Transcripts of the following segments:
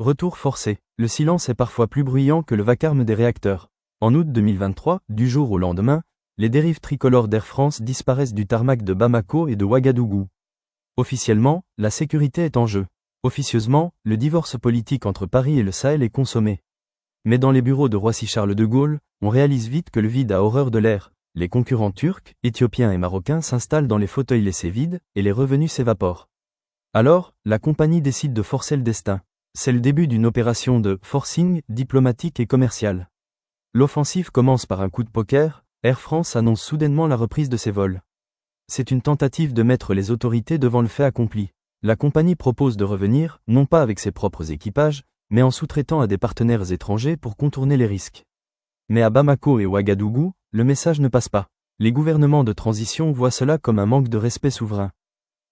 Retour forcé. Le silence est parfois plus bruyant que le vacarme des réacteurs. En août 2023, du jour au lendemain, les dérives tricolores d'Air France disparaissent du tarmac de Bamako et de Ouagadougou. Officiellement, la sécurité est en jeu. Officieusement, le divorce politique entre Paris et le Sahel est consommé. Mais dans les bureaux de Roissy-Charles de Gaulle, on réalise vite que le vide a horreur de l'air. Les concurrents turcs, éthiopiens et marocains s'installent dans les fauteuils laissés vides, et les revenus s'évaporent. Alors, la compagnie décide de forcer le destin. C'est le début d'une opération de forcing diplomatique et commercial. L'offensive commence par un coup de poker. Air France annonce soudainement la reprise de ses vols. C'est une tentative de mettre les autorités devant le fait accompli. La compagnie propose de revenir, non pas avec ses propres équipages, mais en sous-traitant à des partenaires étrangers pour contourner les risques. Mais à Bamako et Ouagadougou, le message ne passe pas. Les gouvernements de transition voient cela comme un manque de respect souverain.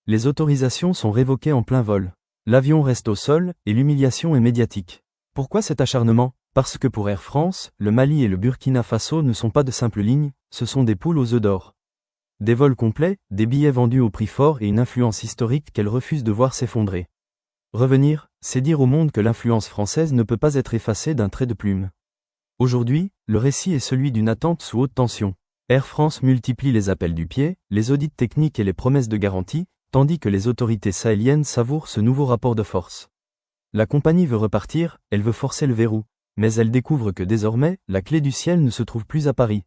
Les autorisations sont révoquées en plein vol. L'avion reste au sol, et l'humiliation est médiatique. Pourquoi cet acharnement ? Parce que pour Air France, le Mali et le Burkina Faso ne sont pas de simples lignes, ce sont des poules aux œufs d'or. Des vols complets, des billets vendus au prix fort et une influence historique qu'elle refuse de voir s'effondrer. Revenir, c'est dire au monde que l'influence française ne peut pas être effacée d'un trait de plume. Aujourd'hui, le récit est celui d'une attente sous haute tension. Air France multiplie les appels du pied, les audits techniques et les promesses de garantie, tandis que les autorités sahéliennes savourent ce nouveau rapport de force. La compagnie veut repartir, elle veut forcer le verrou, mais elle découvre que désormais, la clé du ciel ne se trouve plus à Paris.